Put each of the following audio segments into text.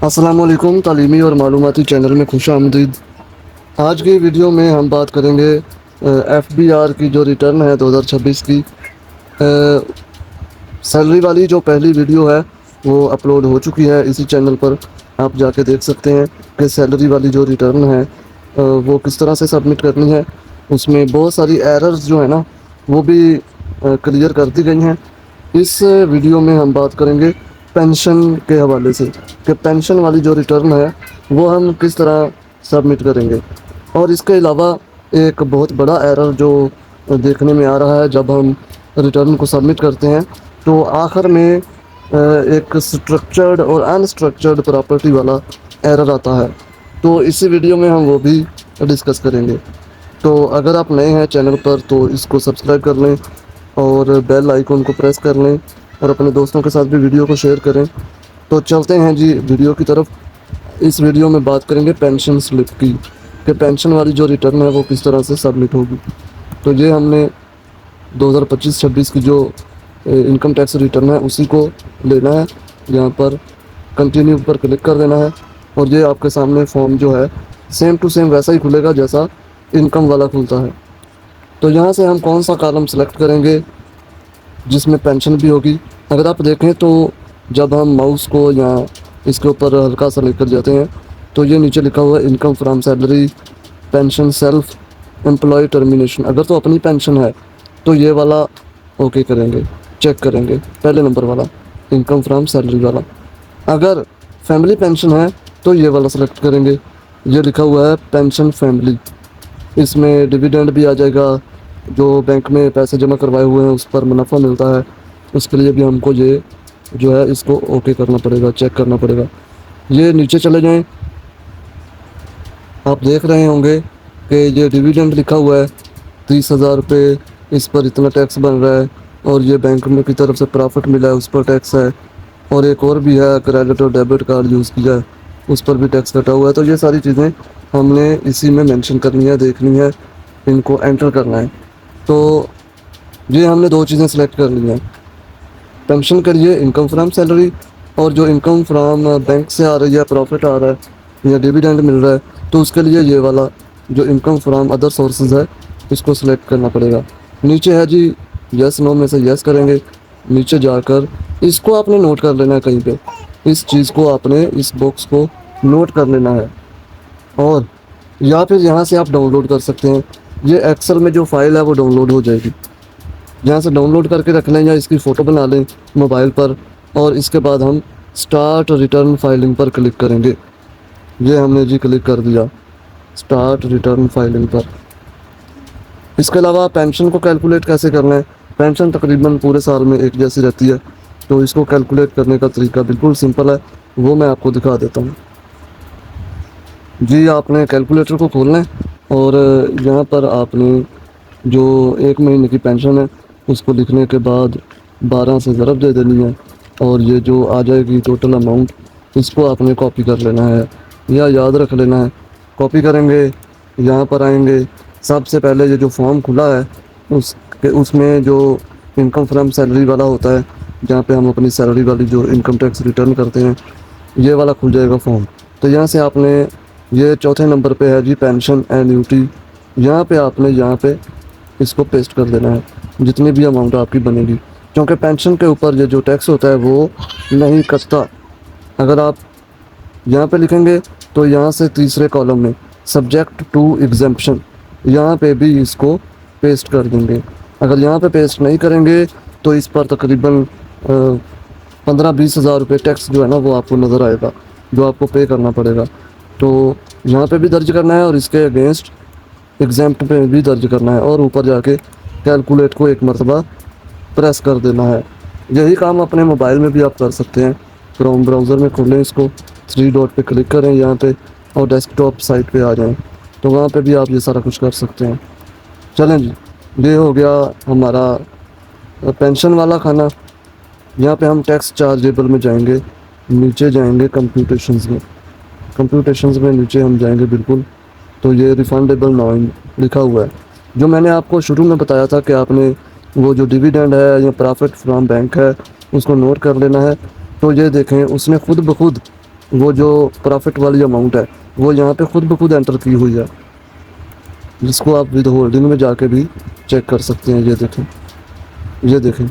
السلام علیکم، تعلیمی اور معلوماتی چینل میں خوش آمدید۔ آج کی ویڈیو میں ہم بات کریں گے ایف بی آر کی جو ریٹرن ہے 2026 کی۔ سیلری والی جو پہلی ویڈیو ہے وہ اپلوڈ ہو چکی ہے اسی چینل پر، آپ جا کے دیکھ سکتے ہیں کہ سیلری والی جو ریٹرن ہے وہ کس طرح سے سبمٹ کرنی ہے۔ اس میں بہت ساری ایررز جو ہے نا وہ بھی کلیئر کر دی گئی ہیں۔ اس ویڈیو میں ہم بات کریں گے پینشن کے حوالے سے کہ پینشن والی جو ریٹرن ہے وہ ہم کس طرح سبمٹ کریں گے۔ اور اس کے علاوہ ایک بہت بڑا ایرر جو دیکھنے میں آ رہا ہے جب ہم ریٹرن کو سبمٹ کرتے ہیں تو آخر میں ایک سٹرکچرڈ اور انسٹرکچرڈ پراپرٹی والا ایرر آتا ہے، تو اسی ویڈیو میں ہم وہ بھی ڈسکس کریں گے۔ تو اگر آپ نئے ہیں چینل پر تو اس کو سبسکرائب کر لیں اور بیل آئیکن کو پریس کر لیں اور اپنے دوستوں کے ساتھ بھی ویڈیو کو شیئر کریں۔ تو چلتے ہیں جی ویڈیو کی طرف۔ اس ویڈیو میں بات کریں گے پینشن سلپ کی کہ پینشن والی جو ریٹرن ہے وہ کس طرح سے سبمٹ ہوگی۔ تو یہ ہم نے 2025-26 کی جو انکم ٹیکس ریٹرن ہے اسی کو لینا ہے، یہاں پر کنٹینیو پر کلک کر دینا ہے اور یہ آپ کے سامنے فارم جو ہے سیم ٹو سیم ویسا ہی کھلے گا جیسا انکم والا کھلتا ہے۔ تو یہاں سے ہم کون سا کالم سلیکٹ کریں گے جس میں پینشن بھی ہوگی۔ اگر آپ دیکھیں تو جب ہم ماؤس کو یا اس کے اوپر ہلکا سا لے کر جاتے ہیں تو یہ نیچے لکھا ہوا ہے income from salary pension self employee termination. اگر تو اپنی پینشن ہے تو یہ والا اوکے کریں گے، چیک کریں گے، پہلے نمبر والا انکم فرام سیلری والا۔ اگر فیملی پینشن ہے تو یہ والا سلیکٹ کریں گے، یہ لکھا ہوا ہے پینشن فیملی۔ اس میں ڈویڈنڈ بھی آ جائے گا، جو بینک میں پیسے جمع کروائے ہوئے ہیں اس پر منافع ملتا ہے، اس کے لیے بھی ہم کو یہ جو ہے اس کو اوکے کرنا پڑے گا، چیک کرنا پڑے گا۔ یہ نیچے چلے جائیں، آپ دیکھ رہے ہوں گے کہ یہ ڈویڈنڈ لکھا ہوا ہے 30,000 روپے، اس پر اتنا ٹیکس بن رہا ہے، اور یہ بینک میں کی طرف سے پرافٹ ملا ہے اس پر ٹیکس ہے، اور ایک اور بھی ہے کریڈٹ اور ڈیبٹ کارڈ یوز کیا ہے اس پر بھی ٹیکس کٹا ہوا ہے۔ تو یہ ساری چیزیں ہم نے اسی میں مینشن کرنی ہے، دیکھنی ہے، ان کو انٹر کرنا ہے۔ تو یہ ہم نے دو چیزیں سلیکٹ کر لی ہیں، پینشن کے لیے انکم فرام سیلری، اور جو انکم فرام بینک سے آ رہی ہے، پروفٹ آ رہا ہے یا ڈیویڈنڈ مل رہا ہے تو اس کے لیے یہ والا جو انکم فرام ادر سورسز ہے اس کو سلیکٹ کرنا پڑے گا۔ نیچے ہے جی یس نو میں سے یس کریں گے، نیچے جا کر اس کو آپ نے نوٹ کر لینا ہے کہیں پہ، اس چیز کو آپ نے اس باکس کو نوٹ کر لینا ہے، اور یا پھر یہاں سے آپ ڈاؤن لوڈ کر سکتے ہیں۔ یہ ایکسل میں جو فائل ہے وہ ڈاؤن لوڈ ہو جائے گی، یہاں سے ڈاؤن لوڈ کر کے رکھ لیں یا اس کی فوٹو بنا لیں موبائل پر، اور اس کے بعد ہم سٹارٹ ریٹرن فائلنگ پر کلک کریں گے۔ یہ ہم نے جی کلک کر دیا سٹارٹ ریٹرن فائلنگ پر۔ اس کے علاوہ پینشن کو کیلکولیٹ کیسے کرنا ہے، پینشن تقریباً پورے سال میں ایک جیسی رہتی ہے، تو اس کو کیلکولیٹ کرنے کا طریقہ بالکل سمپل ہے، وہ میں آپ کو دکھا دیتا ہوں۔ جی آپ نے کیلکولیٹر کو کھولنا ہے اور یہاں پر آپ نے جو ایک مہینے کی پینشن ہے اس کو لکھنے کے بعد 12 سے ضرب دے دینی ہے، اور یہ جو آ جائے گی ٹوٹل اماؤنٹ اس کو آپ نے کاپی کر لینا ہے یا یاد رکھ لینا ہے۔ کاپی کریں گے، یہاں پر آئیں گے، سب سے پہلے یہ جو فارم کھلا ہے اس میں جو انکم فرام سیلری والا ہوتا ہے جہاں پہ ہم اپنی سیلری والی جو انکم ٹیکس ریٹرن کرتے ہیں یہ والا کھل جائے گا فارم۔ تو یہاں سے آپ نے یہ چوتھے نمبر پہ ہے جی پینشن اینیوٹی، یہاں پہ آپ نے یہاں پہ اس کو پیسٹ کر دینا ہے جتنی بھی اماؤنٹ آپ کی بنے گی، کیونکہ پینشن کے اوپر یہ جو ٹیکس ہوتا ہے وہ نہیں کٹتا۔ اگر آپ یہاں پہ لکھیں گے تو یہاں سے تیسرے کالم میں سبجیکٹ ٹو ایگزمپشن یہاں پہ بھی اس کو پیسٹ کر دیں گے۔ اگر یہاں پہ پیسٹ نہیں کریں گے تو اس پر تقریباً 15-20 ہزار روپے ٹیکس جو ہے نا وہ آپ کو نظر آئے گا، جو آپ کو پے کرنا پڑے گا۔ تو یہاں پہ بھی درج کرنا ہے اور اس کے اگینسٹ ایگزامپٹ پہ بھی درج کرنا ہے، اور اوپر جا کے کیلکولیٹ کو ایک مرتبہ پریس کر دینا ہے۔ یہی کام اپنے موبائل میں بھی آپ کر سکتے ہیں، کروم براؤزر میں کھولیں، اس کو 3 ڈاٹ پہ کلک کریں یہاں پہ اور ڈیسک ٹاپ سائٹ پہ آ جائیں، تو وہاں پہ بھی آپ یہ سارا کچھ کر سکتے ہیں۔ چلیں جی یہ ہو گیا ہمارا پینشن والا کھانا۔ یہاں پہ ہم ٹیکس چارجیبل میں جائیں گے، نیچے جائیں گے کمپیوٹیشنز میں، کمپیوٹیشنز میں نیچے ہم جائیں گے بالکل، تو یہ ریفنڈیبل نوئن لکھا ہوا ہے، جو میں نے آپ کو شروع میں بتایا تھا کہ آپ نے وہ جو ڈیویڈنڈ ہے یا پرافٹ فرام بینک ہے اس کو نوٹ کر لینا ہے۔ تو یہ دیکھیں اس نے خود بخود وہ جو پروفٹ والی اماؤنٹ ہے وہ یہاں پہ خود بخود انٹر کی ہوئی ہے، جس کو آپ ود ہولڈنگ میں جا کے بھی چیک کر سکتے ہیں۔ یہ دیکھیں، یہ دیکھیں،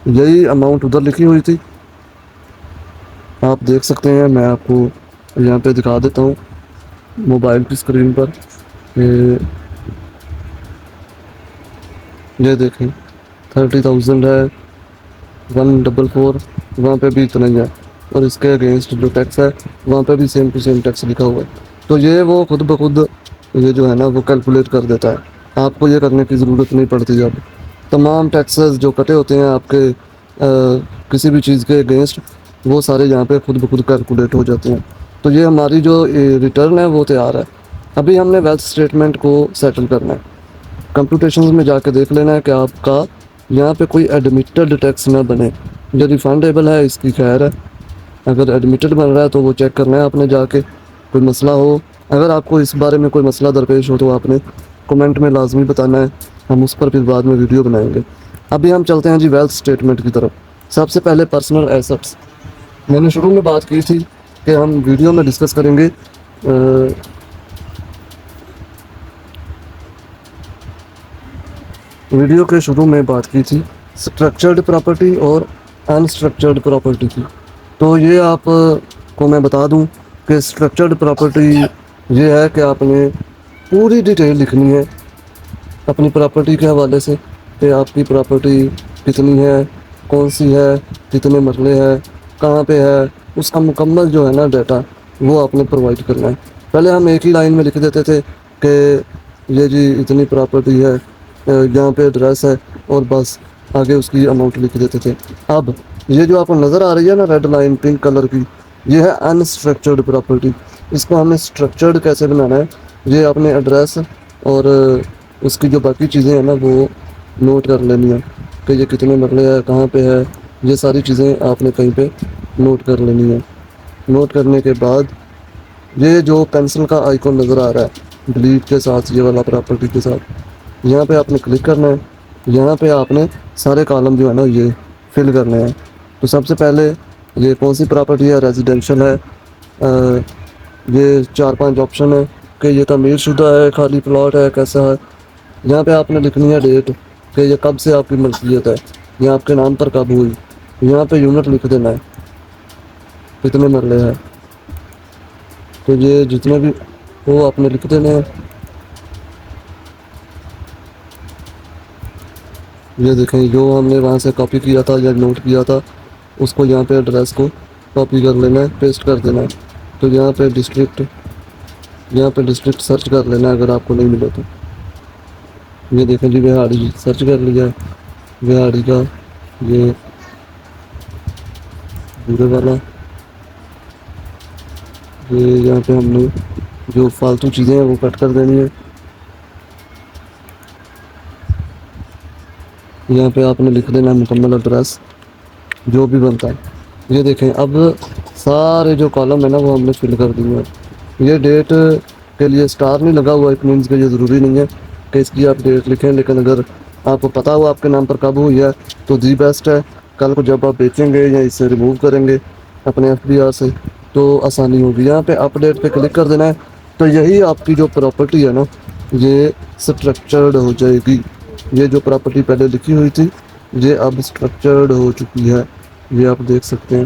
یہی اماؤنٹ ادھر لکھی ہوئی تھی، آپ دیکھ سکتے ہیں۔ میں آپ کو یہاں پہ دکھا دیتا ہوں موبائل کی اسکرین پر کہ یہ دیکھیں 30,000 ہے، 144 وہاں پہ بھی اتنا ہی ہے، اور اس کے اگینسٹ جو ٹیکس ہے وہاں پہ بھی سیم ٹو سیم ٹیکس لکھا ہوا ہے۔ تو یہ وہ خود بخود یہ جو ہے نا وہ کیلکولیٹ کر دیتا ہے، آپ کو یہ کرنے کی ضرورت نہیں پڑتی۔ اب تمام ٹیکسز جو کٹے ہوتے ہیں آپ کے کسی بھی چیز کے اگینسٹ، وہ سارے یہاں پہ خود بخود کیلکولیٹ ہو جاتے ہیں۔ تو یہ ہماری جو ریٹرن ہے وہ تیار ہے۔ ابھی ہم نے ویلتھ اسٹیٹمنٹ کو سیٹل کرنا ہے۔ کمپیوٹیشنز میں جا کے دیکھ لینا ہے کہ آپ کا یہاں پہ کوئی ایڈمیٹڈ ٹیکس نہ بنے۔ جو ریفنڈیبل ہے اس کی خیر ہے، اگر ایڈمیٹڈ بن رہا ہے تو وہ چیک کرنا ہے آپ نے جا کے، کوئی مسئلہ ہو۔ اگر آپ کو اس بارے میں کوئی مسئلہ درپیش ہو تو آپ نے کمنٹ میں لازمی بتانا ہے، ہم اس پر پھر بعد میں ویڈیو بنائیں گے۔ ابھی ہم چلتے ہیں جی ویلتھ اسٹیٹمنٹ کی طرف۔ سب سے پہلے پرسنل ایسٹس، میں نے شروع میں بات کی تھی کہ ہم ویڈیو میں ڈسکس کریں گے ویڈیو کے شروع میں بات کی تھی اسٹرکچرڈ پراپرٹی اور انسٹرکچرڈ پراپرٹی کی۔ تو یہ آپ کو میں بتا دوں کہ اسٹرکچرڈ پراپرٹی یہ ہے کہ آپ نے پوری ڈیٹیل لکھنی ہے اپنی پراپرٹی کے حوالے سے، کہ آپ کی پراپرٹی کتنی ہے، کون سی ہے، کتنے مرلے ہے، کہاں پہ ہے، اس کا مکمل جو ہے نا ڈیٹا وہ آپ نے پرووائڈ کرنا ہے۔ پہلے ہم ایک ہی لائن میں لکھ دیتے تھے کہ یہ جی اتنی پراپرٹی ہے، یہاں پہ ایڈریس ہے، اور بس آگے اس کی اماؤنٹ لکھ دیتے تھے۔ اب یہ جو آپ کو نظر آ رہی ہے نا ریڈ لائن پنک کلر کی، یہ ہے انسٹرکچرڈ پراپرٹی۔ اس کو ہم نے اسٹرکچرڈ کیسے بنانا ہے، یہ آپ نے ایڈریس اور اس کی جو باقی چیزیں ہیں نا وہ نوٹ کر لینی ہے کہ یہ کتنے مرلے ہے، کہاں پہ ہے، یہ ساری چیزیں آپ نے کہیں پہ نوٹ کر لینی ہے۔ نوٹ کرنے کے بعد یہ جو پینسل کا آئیکن نظر آ رہا ہے ڈیلیٹ کے ساتھ، یہ والا پراپرٹی کے ساتھ، یہاں پہ آپ نے کلک کرنا ہے۔ یہاں پہ آپ نے سارے کالم جو ہے نا یہ فل کرنے ہیں۔ تو سب سے پہلے یہ کون سی پراپرٹی ہے، ریزیڈینشل ہے، یہ 4-5 آپشن ہے کہ یہ تعمیر شدہ ہے، خالی پلاٹ ہے، کیسا ہے۔ یہاں پہ آپ نے لکھنی ہے ڈیٹ کہ یہ کب سے آپ کی ملکیت ہے، یہ آپ کے نام پر کب ہوئی۔ یہاں پہ یونٹ لکھ دینا ہے کتنے مرلے ہے، تو یہ جتنے بھی وہ آپ نے لکھ دینے ہیں۔ یہ دیکھیں جو ہم نے وہاں سے کاپی کیا تھا یا نوٹ کیا تھا اس کو یہاں پہ ایڈریس کو کاپی کر لینا ہے، پیسٹ کر دینا ہے۔ تو یہاں پہ ڈسٹرکٹ سرچ کر لینا ہے اگر آپ کو نہیں ملے تو۔ یہ دیکھیں جی بہاڑی سرچ کر لیا ہے، بہاڑی کا یہ بورے والا، یہ یہاں پہ ہم نے جو فالتو چیزیں ہیں وہ کٹ کر دینی ہے۔ یہاں پہ آپ نے لکھ دینا ہے مکمل ایڈریس جو بھی بنتا ہے۔ یہ دیکھیں اب سارے جو کالم ہے نا وہ ہم نے فل کر دیے ہیں۔ یہ ڈیٹ کے لیے اسٹار نہیں لگا ہوا، اٹ مینس کہ یہ ضروری نہیں ہے کہ اس کی آپ ڈیٹ لکھیں، لیکن اگر آپ کو پتہ ہو آپ کے نام پر کب ہوئی ہے تو دی بیسٹ ہے۔ کل کو جب آپ بیچیں گے یا اسے ریموو کریں گے اپنے ایف بی آر سے تو آسانی ہوگی۔ یہاں پہ اپ ڈیٹ پہ کلک کر دینا ہے، تو یہی آپ کی جو پراپرٹی ہے نا یہ اسٹرکچرڈ ہو جائے گی۔ یہ جو پراپرٹی پہلے لکھی ہوئی تھی یہ اب اسٹرکچرڈ ہو چکی ہے، یہ آپ دیکھ سکتے ہیں۔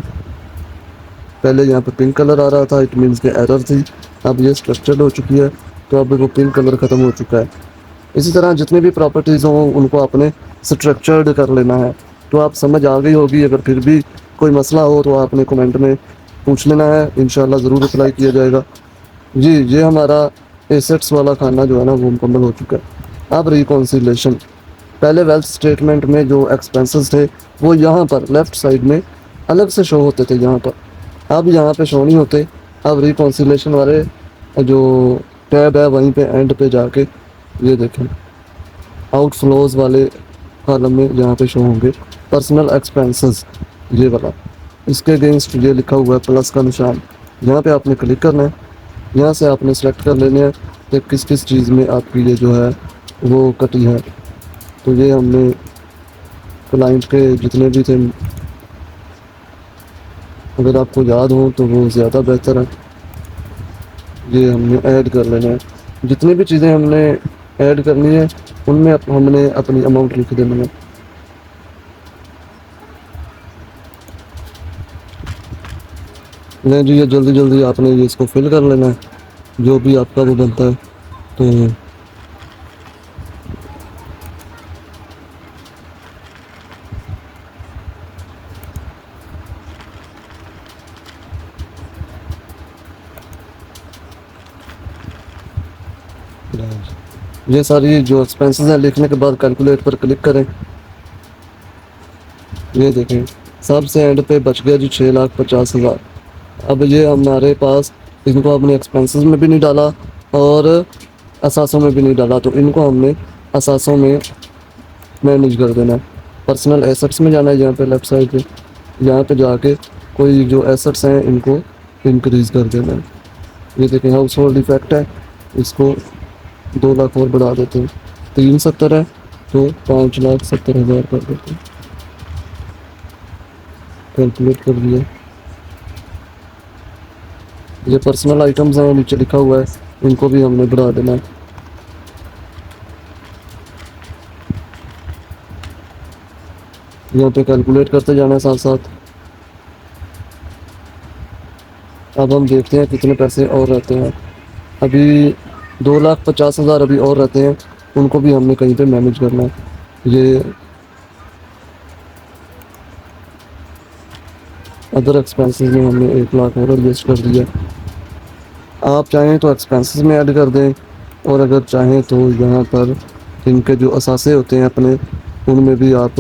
پہلے یہاں پہ پنک کلر آ رہا تھا، اٹ مینس کہ ایرر تھی، اب یہ اسٹرکچرڈ ہو چکی ہے، تو اب وہ پنک کلر ختم ہو چکا ہے۔ اسی طرح جتنے بھی پراپرٹیز ہوں ان کو آپ نے اسٹرکچرڈ کر لینا ہے۔ تو آپ سمجھ آ گئی ہوگی، اگر پھر بھی کوئی مسئلہ ہو تو آپ نے کمنٹ میں پوچھ لینا ہے، انشاءاللہ ضرور رپلائی کیا جائے گا۔ جی یہ ہمارا ایسٹس والا کھانا جو ہے نا وہ مکمل ہو چکا ہے۔ اب ریکونسیلیشن، پہلے ویلتھ اسٹیٹمنٹ میں جو ایکسپینسز تھے وہ یہاں پر لیفٹ سائڈ میں الگ سے شو ہوتے تھے یہاں پر، اب یہاں پہ شو نہیں ہوتے۔ اب ریکونسیلیشن والے جو ٹیب ہے وہیں پہ اینڈ پہ جا کے یہ دیکھیں آؤٹ فلوز والے کالم میں یہاں پہ شو ہوں گے پرسنل ایکسپینسز، یہ والا، اس کے اگینسٹ یہ لکھا ہوا ہے پلس کا نشان، یہاں پہ آپ نے کلک کرنا ہے۔ یہاں سے آپ نے سلیکٹ کر لینے ہیں کہ کس کس چیز میں آپ کی یہ جو ہے وہ کٹی ہے۔ تو یہ ہم نے کلائنٹ کے جتنے بھی تھے اگر آپ کو یاد ہو تو وہ زیادہ بہتر ہے. یہ ہم نے ایڈ کر لینا ہے. جتنی بھی چیزیں ہم نے ایڈ کرنی ہے ان میں ہم نے اپنی اماؤنٹ لکھ دینی ہے. نہیں جی یہ جلدی جلدی آپ نے اس کو فل کر لینا ہے جو بھی آپ کا وہ بنتا ہے. تو یہ ساری جو ایکسپینسز ہیں لکھنے کے بعد کیلکولیٹ پر کلک کریں. یہ دیکھیں سب سے اینڈ پہ بچ گیا جی 6,50,000. اب یہ ہمارے پاس ان کو اپنے ایکسپینسز میں بھی نہیں ڈالا اور اثاثوں میں بھی نہیں ڈالا تو ان کو ہم نے اثاثوں میں مینیج کر دینا. پرسنل ایسٹس میں جانا ہے یہاں پہ لیفٹ سائڈ پہ. یہاں پہ جا کے کوئی جو ایسٹس ہیں ان کو انکریز کر دینا ہے. یہ دیکھیں ہاؤس ہولڈ ایفیکٹ ہے اس کو 2 لاکھ اور بڑھا دیتے ہیں. 370 ہے تو 5,70,000 کر دیتے ہیں. کیلکولیٹ کر دیا. یہ پرسنل آئٹمز ہیں نیچے لکھا ہوا ہے ان کو بھی ہم نے بڑھا دینا ہے. یہاں پہ کیلکولیٹ کرتے جانا ہے ساتھ ساتھ. اب ہم دیکھتے ہیں کتنے پیسے اور رہتے ہیں. ابھی 2,50,000 ابھی اور رہتے ہیں ان کو بھی ہم نے کہیں پہ مینیج کرنا ہے. یہ ادر ایکسپینسز میں ہم نے 1 لاکھ اور ایڈجسٹ کر دیا. آپ چاہیں تو ایکسپینسز میں ایڈ کر دیں اور اگر چاہیں تو یہاں پر ان کے جو اثاثے ہوتے ہیں اپنے ان میں بھی آپ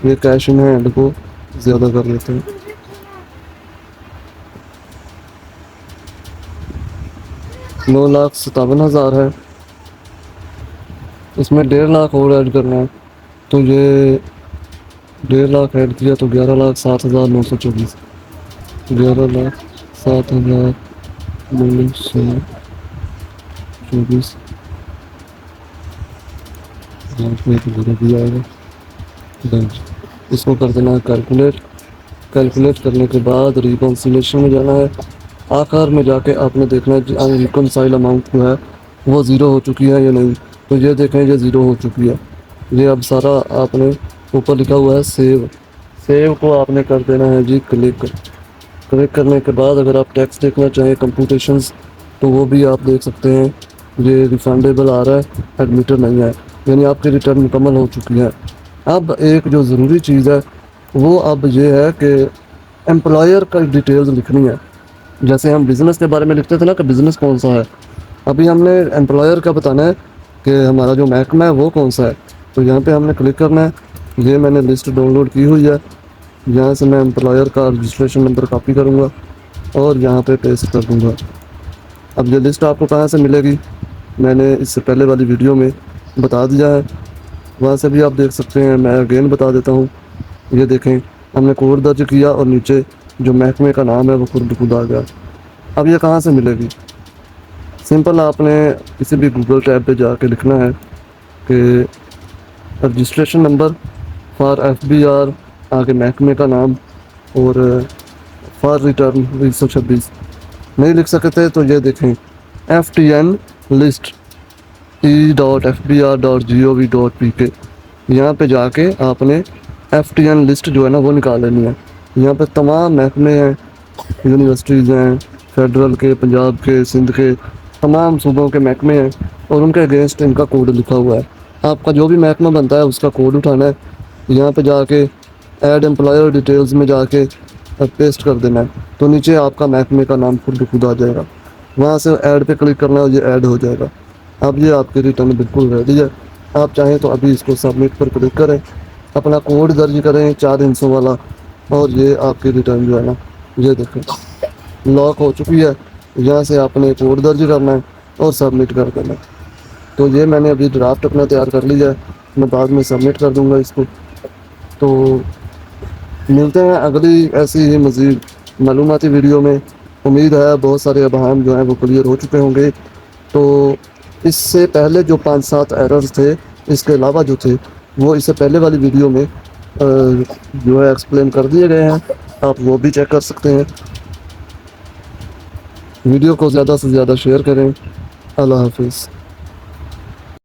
یہ کیش ان ہینڈ کو زیادہ کر لیتے ہیں. 9,57,000 ہے. اس میں 1.5 لاکھ اور ایڈ کرنا ہے تو یہ 1.5 لاکھ ایڈ کیا تو 11,07,924. 11,07,924 بھی آئے گا. اس کو کر دینا ہے کیلکولیٹ. کیلکولیٹ کرنے کے بعد ریکنسیلیشن میں جانا ہے. آخر میں جا کے آپ نے دیکھنا ہے ان ریکنسائل اماؤنٹ جو ہے وہ زیرو ہو چکی ہے یا نہیں. تو یہ دیکھیں یہ زیرو ہو چکی ہے. یہ اب سارا آپ نے اوپر لکھا ہوا ہے سیو. سیو کو آپ نے کر دینا ہے جی کلک. کلک کرنے کے بعد اگر آپ ٹیکسٹ دیکھنا چاہیں کمپوٹیشنز تو وہ بھی آپ دیکھ سکتے ہیں. یہ ریفنڈیبل آ رہا ہے ایڈمیٹر نہیں ہے یعنی آپ کی ریٹرن مکمل ہو چکی ہے. اب ایک جو ضروری چیز ہے وہ اب یہ ہے کہ امپلائر کا ڈیٹیلز لکھنی ہے. جیسے ہم بزنس کے بارے میں لکھتے تھے نا کہ بزنس کون سا ہے. ابھی ہم نے امپلائر کا بتانا ہے کہ ہمارا جو محکمہ ہے وہ کون سا ہے. تو یہاں پہ ہم نے کلک کرنا ہے. یہ میں نے لسٹ ڈاؤن لوڈ کی ہوئی ہے. یہاں سے میں امپلائر کا رجسٹریشن نمبر کاپی کروں گا اور یہاں پہ پیسٹ کر دوں گا. اب یہ لسٹ آپ کو کہاں سے ملے گی میں نے اس سے پہلے والی ویڈیو میں بتا دیا ہے. وہاں سے بھی آپ دیکھ سکتے ہیں. میں اگین بتا دیتا ہوں. یہ دیکھیں ہم نے کوڈ درج کیا اور نیچے جو محکمے کا نام ہے وہ خود آ گیا. اب یہ کہاں سے ملے گی. سمپل آپ نے کسی بھی گوگل ٹیب پہ جا کے لکھنا ہے کہ registration number for F B R آگے محکمے کا نام اور فار ریٹرن 226. نہیں لکھ سکتے تو یہ دیکھیں FTN لسٹ e.fbr.gov.pk. یہاں پہ جا کے آپ نے FTN لسٹ جو ہے نا وہ نکال لینی ہے. یہاں پہ تمام محکمے ہیں یونیورسٹیز ہیں فیڈرل کے پنجاب کے سندھ کے تمام صوبوں کے محکمے ہیں اور ان کے اگینسٹ ان کا کوڈ لکھا ہوا ہے. آپ کا جو بھی محکمہ بنتا ہے اس کا کوڈ اٹھانا ہے. یہاں پہ جا کے ایڈ امپلائر ڈیٹیلز میں جا کے پیسٹ کر دینا ہے تو نیچے آپ کا محکمے کا نام خود آ جائے گا. وہاں سے ایڈ پہ کلک کرنا ہے یہ ایڈ ہو جائے گا. اب یہ آپ کی ریٹرن بالکل ریڈی ہے. آپ چاہیں تو ابھی اس کو سبمٹ پر کلک کریں اپنا کوڈ درج کریں 4 ہندسوں والا اور یہ آپ کی ریٹرن جو ہے نا یہ دیکھیں لاک ہو چکی ہے. یہاں سے آپ نے کوڈ درج کرنا ہے اور سبمٹ کر دینا ہے. تو یہ میں نے ابھی ڈرافٹ اپنا تیار کر لیا ہے. میں بعد میں سبمٹ کر دوں گا اس کو. تو ملتے ہیں اگلی ایسی ہی مزید معلوماتی ویڈیو میں. امید ہے بہت سارے ابہام جو ہیں وہ کلیئر ہو چکے ہوں گے. تو اس سے پہلے جو 5-7 ایررز تھے اس کے علاوہ جو تھے وہ اس سے پہلے والی ویڈیو میں جو ہے ایکسپلین کر دیے گئے ہیں، آپ وہ بھی چیک کر سکتے ہیں۔ ویڈیو کو زیادہ سے زیادہ شیئر کریں۔ اللہ حافظ۔